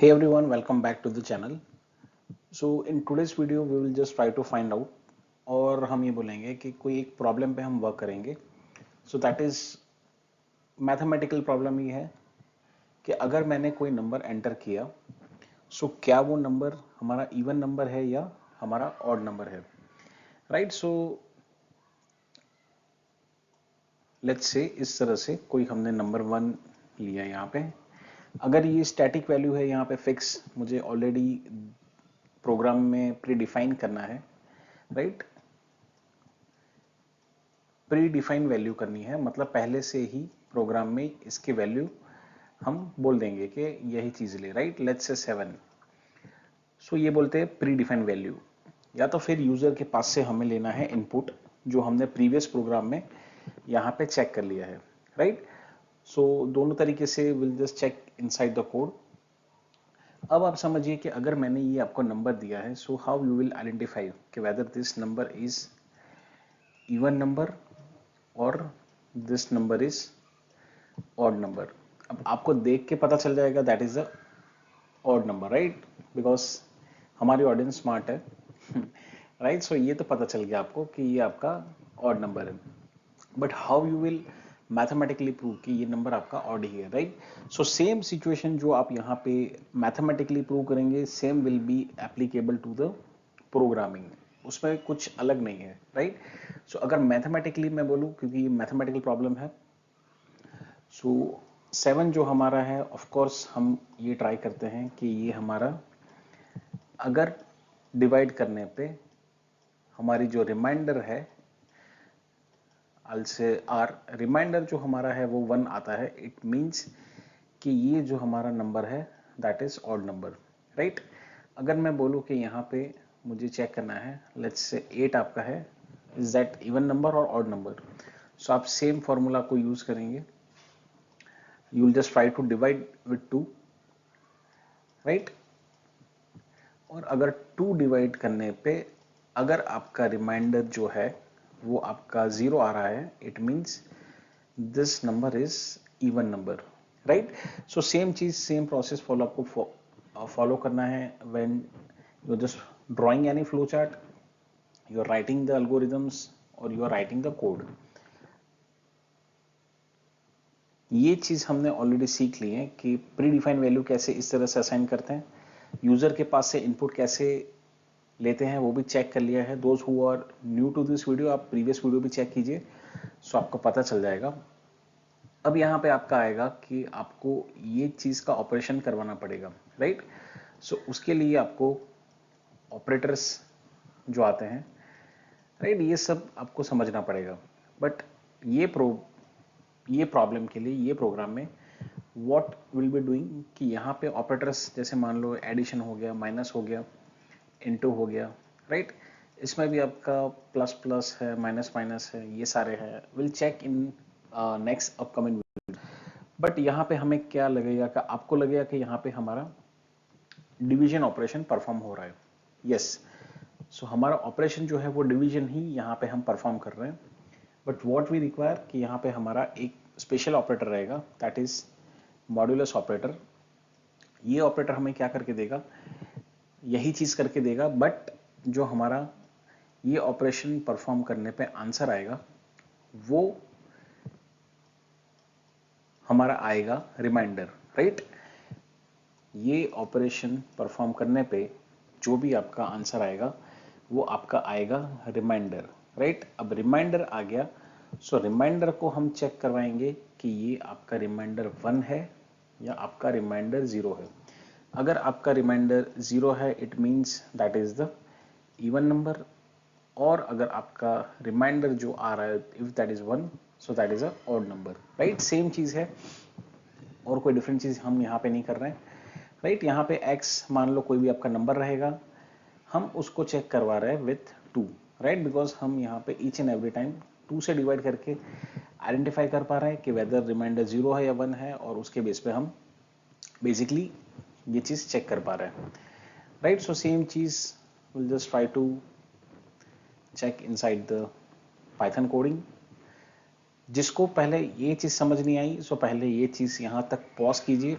Hey everyone, welcome back to the channel. So in today's video we will just try to find out और हम ये बोलेंगे कि कोई एक प्रॉब्लम पे हम वर्क करेंगे. So that is mathematical problem ये है कि अगर मैंने कोई नंबर एंटर किया so क्या वो नंबर हमारा इवन नंबर है या हमारा ऑड नंबर है, राइट. सो लेट्स से इस तरह से कोई हमने नंबर 1 लिया यहाँ पे. अगर ये स्टैटिक वैल्यू है यहाँ पे फिक्स, मुझे ऑलरेडी प्रोग्राम में प्री डिफाइन करना है, राइट. प्री डिफाइन वैल्यू करनी है, मतलब पहले से ही प्रोग्राम में इसकी वैल्यू हम बोल देंगे कि यही चीज ले, राइट. Let's say 7. सो ये बोलते हैं प्री डिफाइन वैल्यू. या तो फिर यूजर के पास से हमें लेना है इनपुट जो हमने प्रीवियस प्रोग्राम में यहाँ पे चेक कर लिया है, राइट. सो दोनों तरीके से will just check inside the code. अब आप समझिए कि अगर मैंने ये आपको नंबर दिया है, so how you will identify कि whether this number is even number और this number is odd number. अब आपको देख के पता चल जाएगा that is a odd number, right, because हमारी ऑडियंस स्मार्ट है, राइट. सो ये तो पता चल गया आपको कि ये आपका ऑड नंबर है. But how you will mathematically prove कि ये नंबर आपका ऑड ही है, राइट. सो सेम सिचुएशन जो आप यहाँ पे मैथमेटिकली प्रूव करेंगे same will be applicable to the programming. उसमें कुछ अलग नहीं है, राइट. सो अगर मैथमेटिकली मैं बोलूँ, क्योंकि ये मैथमेटिकल प्रॉब्लम है, सो 7 जो हमारा है, ऑफ कोर्स हम ये ट्राई करते हैं कि ये हमारा अगर डिवाइड करने पे हमारी जो रिमाइंडर है से आर रिमाइंडर जो हमारा है वो 1 आता है, इट मींस कि ये जो हमारा नंबर है that is odd number, right. अगर मैं बोलूँ कि यहाँ पे मुझे चेक करना है, लेट्स से 8 आपका है, इज दैट इवन नंबर और ऑड नंबर. सो आप सेम फॉर्मूला को यूज करेंगे, you will just try to divide with 2, right. और अगर 2 डिवाइड करने पे अगर आपका रिमाइंडर जो है वो आपका 0 आ रहा है, it means this number is even number, right. So same चीज सेम प्रोसेस आपको फॉलो करना है when you just drawing any flow chart, you are writing the algorithms और you are writing the code. ये चीज हमने ऑलरेडी सीख ली है कि प्री डिफाइंड वैल्यू कैसे इस तरह से असाइन करते हैं, यूजर के पास से इनपुट कैसे लेते हैं वो भी चेक कर लिया है. Those who are new to this video, आप प्रीवियस वीडियो भी चेक कीजिए, सो आपको पता चल जाएगा. अब यहाँ पे आपका आएगा कि आपको ये चीज का ऑपरेशन करवाना पड़ेगा, राइट. सो उसके लिए आपको ऑपरेटर्स जो आते हैं, राइट, ये सब आपको समझना पड़ेगा. बट ये प्रॉब्लम के लिए ये प्रोग्राम में व्हाट विल बी डूइंग कि यहाँ पे ऑपरेटर्स जैसे मान लो एडिशन हो गया, माइनस हो गया, इनटू हो गया, राइट. इसमें भी आपका प्लस प्लस है, माइनस माइनस है, ये सारे हैं. Will check in next upcoming. But यहाँ पे हमें क्या लगेगा कि आपको लगेगा कि यहाँ पे हमारा डिवीजन ऑपरेशन परफॉर्म हो रहा है. यस. सो हमारा ऑपरेशन जो है वो डिवीजन ही यहाँ पे हम परफॉर्म कर रहे हैं. बट व्हाट वी रिक्वायर कि यहाँ पे हमारा एक स्पेशल ऑपरेटर रहेगा, दैट इज मॉड्यूलस ऑपरेटर. ये ऑपरेटर हमें क्या करके देगा, यही चीज करके देगा, बट जो हमारा ये ऑपरेशन परफॉर्म करने पे आंसर आएगा वो हमारा आएगा रिमाइंडर, राइट. ये ऑपरेशन परफॉर्म करने पे जो भी आपका आंसर आएगा वो आपका आएगा रिमाइंडर, राइट. अब रिमाइंडर आ गया, सो रिमाइंडर को हम चेक करवाएंगे कि ये आपका रिमाइंडर 1 है या आपका रिमाइंडर 0 है. अगर आपका रिमाइंडर 0 है, it means that is the even number. और अगर आपका रिमाइंडर जो आ रहा है if that is 1, so that is a odd number, right. Same चीज है और कोई डिफरेंट चीज हम यहाँ पे नहीं कर रहे हैं, राइट. यहाँ पे x मान लो कोई भी आपका नंबर रहेगा, हम उसको चेक करवा रहे हैं विथ 2, राइट, बिकॉज हम यहाँ पे ईच एंड एवरी टाइम 2 से डिवाइड करके आइडेंटिफाई कर पा रहे हैं कि वेदर रिमाइंडर 0 है या 1 है, और उसके बेस पे हम बेसिकली ये चीज चेक कर पा रहे हैं, राइट. सो सेम चीज will just try to check inside the Python coding. जिसको पहले ये चीज समझ नहीं आई, सो पहले ये चीज यहां तक पॉज कीजिए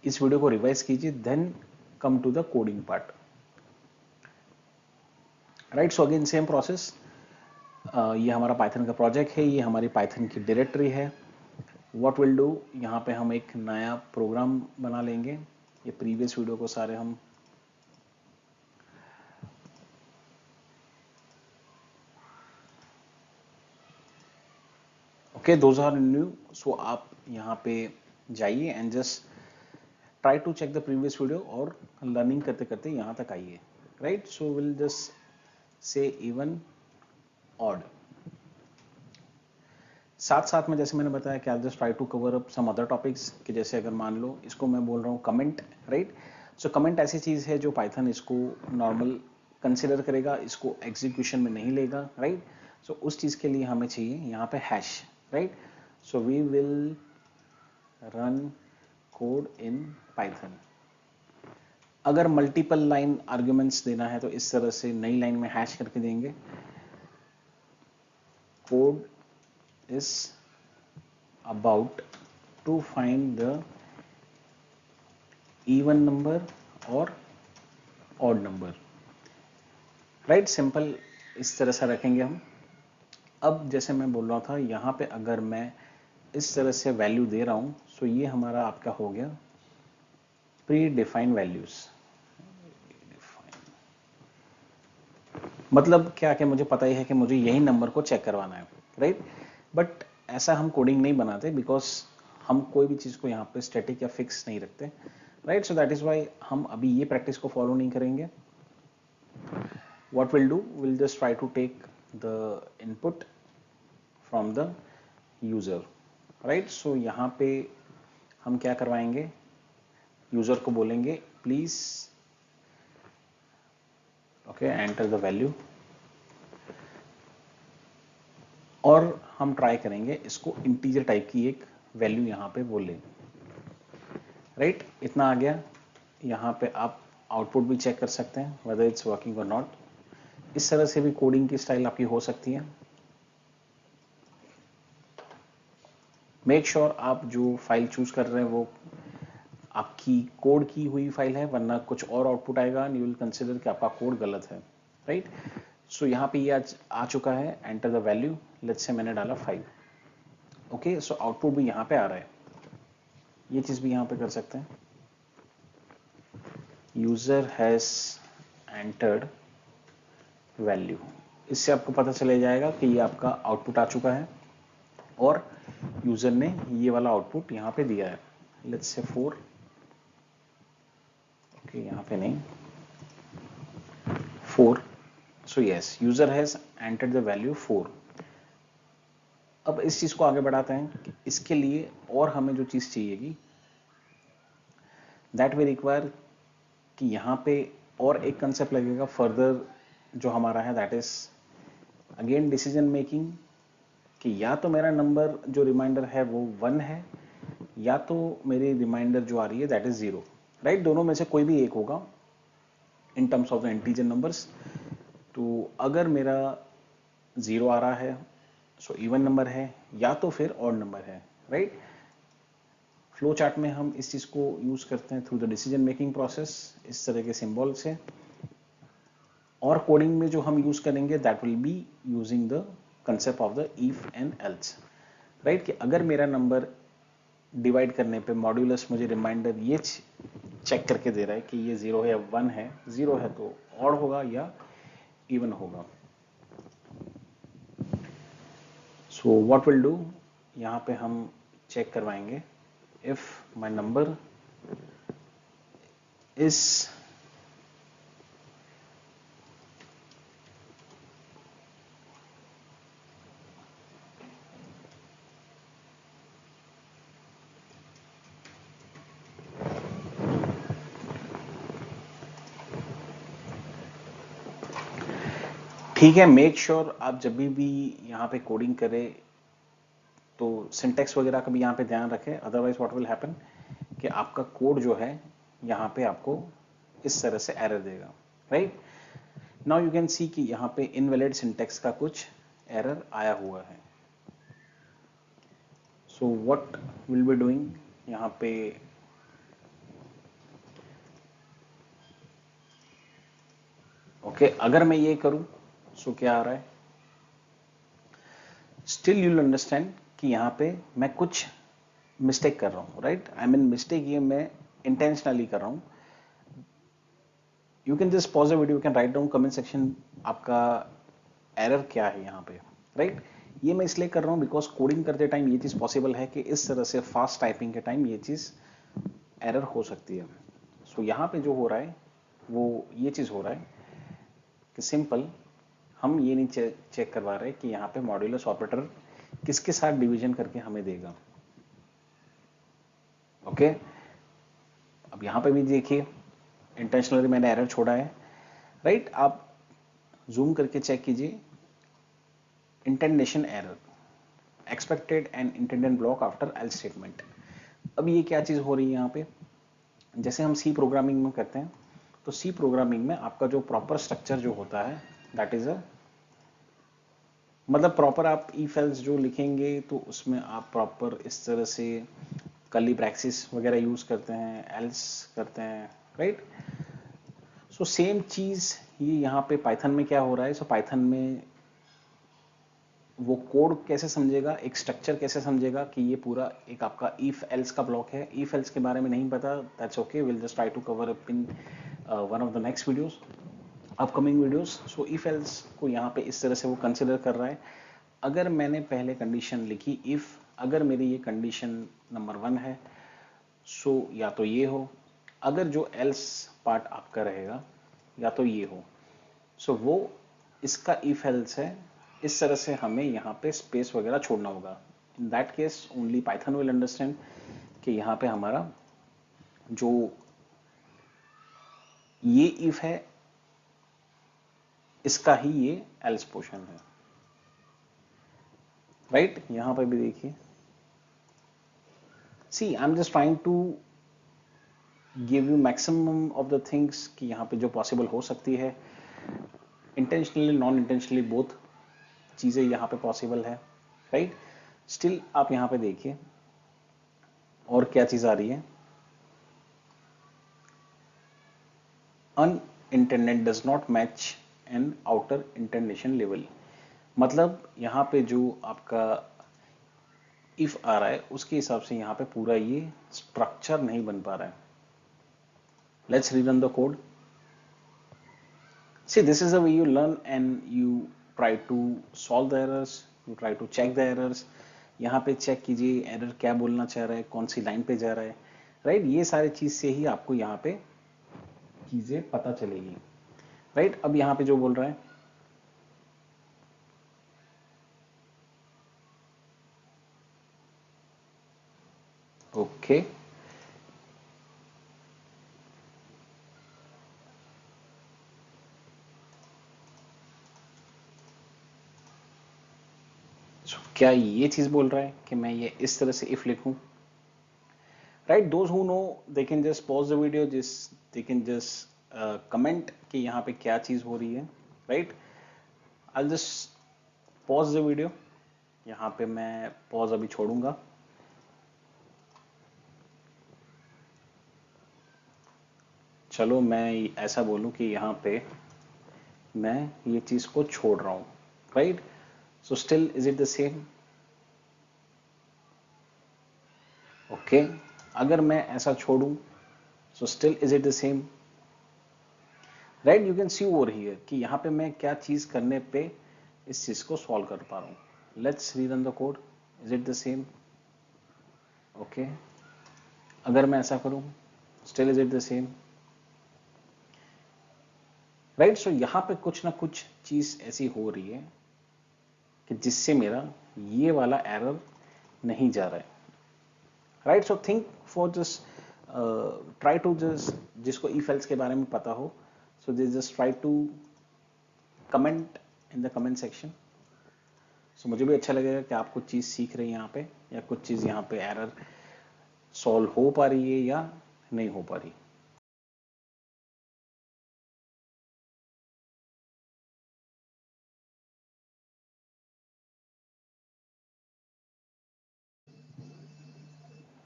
इस वीडियो को रिवाइज कीजिए, then come to the coding part, right. So again same process, ये हमारा पाइथन का प्रोजेक्ट है, ये हमारी पाइथन की डायरेक्टरी है। व्हाट विल डू, यहाँ पे हम एक नया प्रोग्राम बना लेंगे। ये प्रीवियस वीडियो को सारे हम okay, those are new. So आप यहाँ पे जाइए and just try to check the previous video और लर्निंग करते करते यहाँ तक आइए, right. So will just say even odd, साथ साथ में जैसे मैंने बताया कि I just try to cover up some other topics, कि जैसे अगर मान लो इसको मैं बोल रहा हूँ कमेंट, राइट। सो कमेंट ऐसी चीज है जो पाइथन इसको नॉर्मल कंसिडर करेगा, इसको एग्जीक्यूशन में नहीं लेगा, राइट। सो उस चीज के लिए हमें चाहिए यहाँ पे hash, right. So we will run code in Python. अगर मल्टीपल लाइन आर्ग्यूमेंट्स देना है तो इस तरह से नई लाइन में हैश करके देंगे, code is about to find the even number or odd number, right. Simple इस तरह से रखेंगे हम। अब जैसे मैं बोल रहा था, यहाँ पे अगर मैं इस तरह से वैल्यू दे रहा हूं, सो ये हमारा आपका हो गया प्री डिफाइंड वैल्यूज। मतलब क्या, कि मुझे पता ही है कि मुझे यही नंबर को चेक करवाना है, राइट। बट ऐसा हम कोडिंग नहीं बनाते, बिकॉज हम कोई भी चीज को यहाँ पे स्टैटिक या फिक्स नहीं रखते, right. So that is why हम अभी ये प्रैक्टिस को फॉलो नहीं करेंगे। What will do, will just try to take the input from the user, right. सो यहाँ पे हम क्या करवाएंगे, यूजर को बोलेंगे please okay enter the value, और हम ट्राई करेंगे इसको इंटीजर टाइप की एक वैल्यू यहाँ पे बोले, राइट। इतना आ गया। यहाँ पे आप आउटपुट भी चेक कर सकते हैं वेदर इट्स वर्किंग और नॉट। इस तरह से भी कोडिंग की स्टाइल आपकी हो सकती है। मेक श्योर आप जो फाइल चूज कर रहे हैं वो आपकी कोड की हुई फाइल है, वरना कुछ और आउटपुट आएगा एंड यू विल कंसिडर कि आपका कोड गलत है, राइट। सो यहाँ पे ये आ चुका है, enter the value, let's say मैंने डाला 5, ओके। सो आउटपुट भी यहाँ पे आ रहा है। ये चीज भी यहाँ पे कर सकते हैं, यूजर हैज एंटर्ड वैल्यू। इससे आपको पता चले जाएगा कि ये आपका आउटपुट आ चुका है और यूजर ने ये वाला आउटपुट यहाँ पे दिया है, लेट्स से 4, ओके। यहाँ पे नहीं, 4। So yes, user has entered the value 4। अब इस चीज को आगे बढ़ाते हैं कि इसके लिए और हमें जो चीज चाहिएगी, दैट वी रिक्वायर, कि यहाँ पे और एक कंसेप्ट लगेगा फर्दर जो हमारा है, that is again decision making, कि या तो मेरा नंबर जो रिमाइंडर है वो 1 है, या तो मेरी रिमाइंडर जो आ रही है दैट इज 0, राइट। दोनों में से कोई भी एक होगा in terms of the integer numbers. तो अगर मेरा 0 आ रहा है सो इवन नंबर है, या तो फिर ऑड नंबर है, राइट। फ्लो चार्ट में हम इस चीज को यूज करते हैं through the decision making process, इस तरह के सिंबल से। और कोडिंग में जो हम यूज करेंगे that will be using the concept of the if and else, right. कि अगर मेरा नंबर डिवाइड करने पे मॉड्यूलस मुझे रिमाइंडर ये चेक करके दे रहा है कि ये 0 है या 1 है, 0 है तो ऑड होगा या इवन होगा। सो व्हाट विल डू, यहाँ पे हम चेक करवाएंगे इफ माय नंबर इज ठीक है। मेक श्योर आप जब भी यहाँ पे कोडिंग करें तो सिंटेक्स वगैरह का भी यहाँ पे ध्यान रखें, अदरवाइज व्हाट विल हैपन कि आपका कोड जो है यहाँ पे आपको इस तरह से एरर देगा, राइट। नाउ यू कैन सी कि यहाँ पे इनवैलिड सिंटेक्स का कुछ एरर आया हुआ है। So what will be doing, यहाँ पे ओके अगर मैं ये करूं सो क्या आ रहा है, स्टिल यू विल अंडरस्टैंड कि यहां पे मैं कुछ मिस्टेक कर रहा हूं, राइट। आई मीन मिस्टेक ये मैं इंटेंशनली कर रहा हूं। You can just pause the video, you can write down comment section आपका एरर क्या है यहाँ पे, राइट। ये मैं इसलिए कर रहा हूँ बिकॉज कोडिंग करते टाइम ये चीज पॉसिबल है कि इस तरह से फास्ट टाइपिंग के टाइम ये चीज एरर हो सकती है। सो यहाँ पे जो हो रहा है वो ये चीज हो रहा है कि सिंपल हम ये नहीं चेक करवा रहे कि यहाँ पे मॉड्यूलस ऑपरेटर किसके साथ डिवीजन करके हमें देगा। ओके अब यहाँ पे भी देखिए इंटेंशनली मैंने एरर छोड़ा है, राइट। आप जूम करके चेक कीजिए, indentation error expected and indented block after else statement. अब ये क्या चीज हो रही है यहाँ पे, जैसे हम सी प्रोग्रामिंग में करते हैं तो सी प्रोग्रामिंग में आपका जो प्रॉपर स्ट्रक्चर जो होता है दैट इज अ, मतलब प्रॉपर आप इफ एल्स जो लिखेंगे तो उसमें आप प्रॉपर इस तरह से कर्ली ब्रैकेट्स वगैरह यूज करते हैं, एल्स करते हैं, राइट। सो सेम चीज ये यहाँ पे पाइथन में क्या हो रहा है, सो पाइथन में वो कोड कैसे समझेगा, एक स्ट्रक्चर कैसे समझेगा कि ये पूरा एक आपका इफ एल्स का ब्लॉक है। इफ एल्स के बारे में नहीं पता, that's okay, will just try to cover up in one of the next videos, upcoming videos. So if else को यहाँ पे इस तरह से वो कंसिडर कर रहा है। अगर मैंने पहले कंडीशन लिखी इफ, अगर मेरी ये कंडीशन नंबर 1 है सो या तो ये हो, अगर जो एल्स पार्ट आपका रहेगा या तो ये हो, सो वो इसका इफ एल्स है। इस तरह से हमें यहाँ पे स्पेस वगैरह छोड़ना होगा। In that case only Python will understand कि यहाँ पे हमारा जो ये इफ है इसका ही ये एल्स पोर्शन है, राइट। यहाँ पे भी देखिए, see I am just trying to give you maximum of the things कि यहाँ पे जो पॉसिबल हो सकती है, इंटेंशनली नॉन इंटेंशनली बोथ चीजें यहाँ पे पॉसिबल है, राइट। स्टिल आप यहाँ पे देखिए और क्या चीज आ रही है, unindented does not match an outer indentation level. मतलब यहाँ पे जो आपका इफ आ रहा है उसके हिसाब से यहाँ पे पूरा ये स्ट्रक्चर नहीं बन पा रहा है। Let's rerun the code. See, this is the way you learn and you try to solve the errors, you try to check the errors. यहाँ पे चेक कीजिए एरर क्या बोलना चाह रहा है, कौन सी लाइन पे जा रहा है, राइट। ये सारी चीज से ही आपको यहाँ पे चीजें पता चलेगी, राइट। अब यहाँ पे जो बोल रहा है, ओके क्या ये चीज बोल रहा है कि मैं ये इस तरह से इफ लिखूं, right. Those who know they can just pause the video, just they can just comment कि यहाँ पे क्या चीज हो रही है, right. I just pause the video, यहाँ पे मैं पॉज अभी छोड़ूंगा। चलो मैं ऐसा बोलूं कि यहाँ पे मैं ये चीज को छोड़ रहा हूं, right. So still is it the same, okay. अगर मैं ऐसा छोड़ूं so still is it the same, right. You can see over here कि यहाँ पे मैं क्या चीज करने पे इस चीज को सॉल्व कर पा रहा हूं। Let's rerun the code, is it the same, okay. अगर मैं ऐसा करूं still is it the same, right. सो यहाँ पे कुछ ना कुछ चीज ऐसी हो रही है कि जिससे मेरा ये वाला एरर नहीं जा रहा है, right. So think for just try to just, जिसको इफ एल्स के बारे में पता हो, so they just try to comment in the comment section. So मुझे भी अच्छा लगेगा कि आप कुछ चीज सीख रहे हैं यहाँ पे, या कुछ चीज यहाँ पे एरर सॉल्व हो पा रही है या नहीं हो पा रही।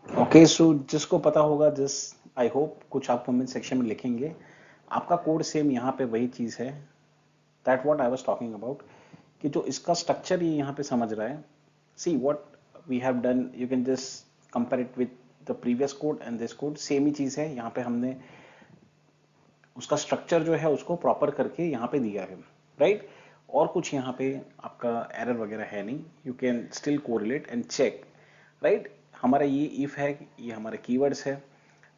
ओके सो जिसको पता होगा, जिस आई होप कुछ आप कमेंट सेक्शन में लिखेंगे, आपका कोड सेम यहाँ पे वही चीज है, that what I was talking about, कि जो इसका स्ट्रक्चर ये यहाँ पे समझ रहा है. See what we have done, you can just compare it with the previous code and this code, same ही चीज है. यहाँ पे हमने उसका स्ट्रक्चर जो है उसको प्रॉपर करके यहाँ पे दिया है, राइट. और कुछ यहाँ पे आपका एरर वगैरह है नहीं, you can still correlate and check, right. हमारा ये इफ है, ये हमारे कीवर्ड्स है,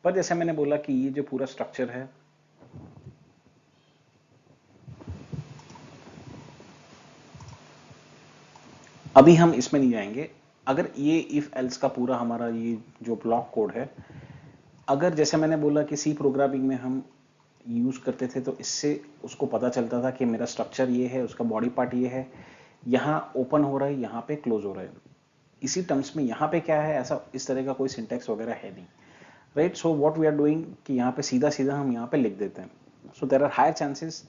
पर जैसे मैंने बोला कि ये जो पूरा स्ट्रक्चर है, अभी हम इसमें नहीं जाएंगे. अगर ये इफ एल्स का पूरा हमारा ये जो ब्लॉक कोड है, अगर जैसे मैंने बोला कि सी प्रोग्रामिंग में हम यूज करते थे, तो इससे उसको पता चलता था कि मेरा स्ट्रक्चर ये है, उसका बॉडी पार्ट ये है, यहाँ ओपन हो रहा है, यहाँ पे क्लोज हो रहा है. इसी टर्म्स में यहाँ पे क्या है, ऐसा इस तरह का कोई सिंटेक्स वगैरह है नहीं, right. So what we are doing कि यहाँ पे सीधा सीधा हम यहाँ पे लिख देते हैं. So there are higher chances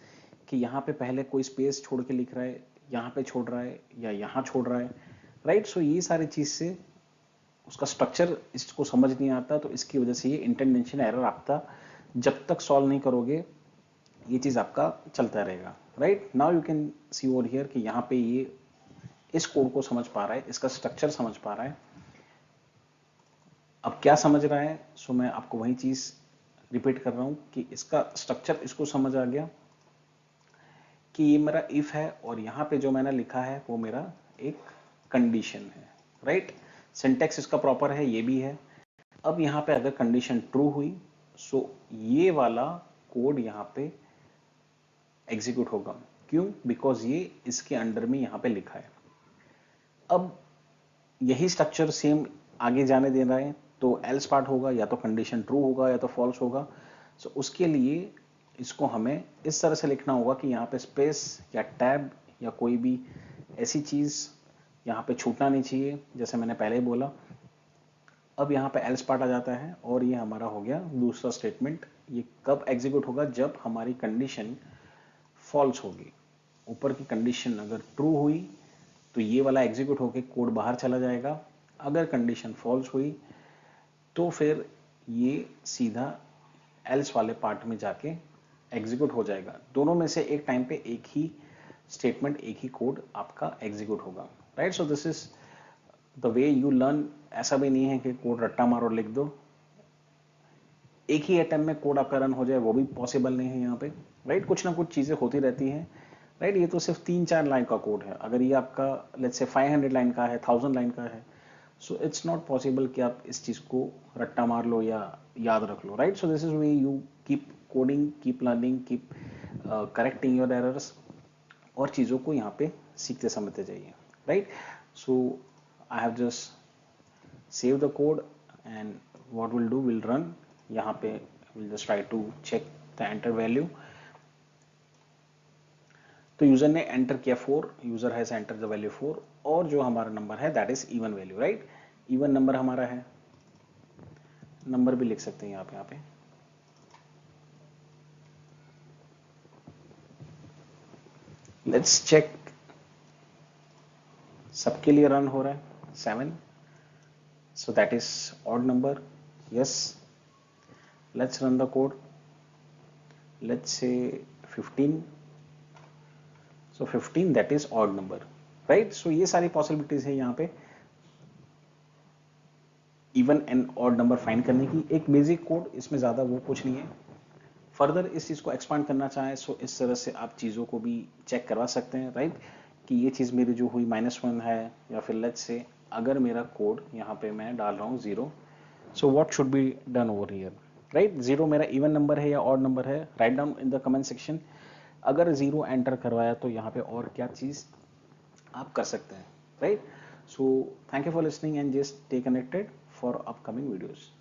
कि यहाँ पे पहले कोई स्पेस छोड़ के लिख रहा है, यहाँ पे छोड़ रहा है, या यहाँ छोड़ रहा है, राइट. सो ये सारी चीज से उसका स्ट्रक्चर इसको समझ नहीं आता, तो इसकी वजह से ये इंटेंडेंशन एरर आपका जब तक सॉल्व नहीं करोगे ये चीज आपका चलता रहेगा, right. Now you can see over here कि यहाँ पे ये इस कोड को समझ पा रहा है, इसका स्ट्रक्चर समझ पा रहा है. अब क्या समझ रहा है, सो मैं आपको वही चीज रिपीट कर रहा हूं कि इसका स्ट्रक्चर इसको समझ आ गया कि ये मेरा इफ है, और यहाँ पे जो मैंने लिखा है वो मेरा एक कंडीशन है, राइट. सिंटेक्स इसका प्रॉपर है, ये भी है. अब यहाँ पे अगर कंडीशन ट्रू हुई, सो ये वाला कोड यहाँ पे एग्जीक्यूट होगा. क्यों? बिकॉज ये इसके अंडर में यहाँ पे लिखा है. अब यही स्ट्रक्चर सेम आगे जाने दे रहा है, तो एल्स पार्ट होगा, या तो कंडीशन ट्रू होगा या तो फॉल्स होगा. सो उसके लिए इसको हमें इस तरह से लिखना होगा कि यहाँ पे स्पेस या टैब या कोई भी ऐसी चीज यहाँ पे छूटना नहीं चाहिए, जैसे मैंने पहले ही बोला. अब यहाँ पे एल्स पार्ट आ जाता है, और ये हमारा हो गया दूसरा स्टेटमेंट. ये कब एग्जीक्यूट होगा? जब हमारी कंडीशन फॉल्स होगी. ऊपर की कंडीशन अगर ट्रू हुई तो ये वाला एग्जीक्यूट होके कोड बाहर चला जाएगा. अगर कंडीशन फॉल्स हुई तो फिर ये सीधा एल्स वाले पार्ट में जाके एग्जीक्यूट हो जाएगा. दोनों में से एक टाइम पे एक ही स्टेटमेंट, एक ही कोड आपका एग्जीक्यूट होगा, right. So this is the way you learn. ऐसा भी नहीं है कि कोड रट्टा मारो लिख दो, एक ही अटेम्प्ट में कोड आपका रन हो जाए, वो भी पॉसिबल नहीं है यहाँ पे, राइट. कुछ ना कुछ चीजें होती रहती हैं, राइट. ये तो सिर्फ 3-4 लाइन का कोड है. अगर ये आपका लेट्स से 500 लाइन का है, 1000 लाइन का है, सो इट्स नॉट पॉसिबल कि आप इस चीज को रट्टा मार लो या याद रख लो, right. So this is way you keep coding, keep learning, keep correcting your errors, और चीजों को यहाँ पे सीखते समझते जाइए, right. So I have just save the code, and what we'll do, we'll run. यहाँ पे we'll just try to check the enter value. तो यूजर ने एंटर किया 4, user has enter the value 4, और जो हमारा नंबर है that is even value, right. Even number हमारा है, नंबर भी लिख सकते हैं यहाँ पे. लेट्स चेक, सबके लिए रन हो रहा है 7, so that is odd number. Yes, let's run the code. Let's say 15, so 15 that is odd number, right. So ये सारी possibilities है यहाँ पे even and odd number find करने की. एक बेसिक कोड, इसमें ज्यादा वो कुछ नहीं है. फर्दर इस चीज को एक्सपांड करना चाहें, सो इस तरह से आप चीजों को भी चेक करवा सकते हैं, राइट. कि ये चीज मेरी जो हुई -1 है, या फिर लेट्स से अगर मेरा कोड यहाँ पे मैं डाल रहा हूँ 0, so what should be done over here, right. 0 मेरा इवन नंबर है या ऑड नंबर है, write down in the comment section. अगर 0 एंटर करवाया तो यहाँ पे और क्या चीज आप कर सकते हैं, right. So thank you for listening and just stay connected for upcoming videos.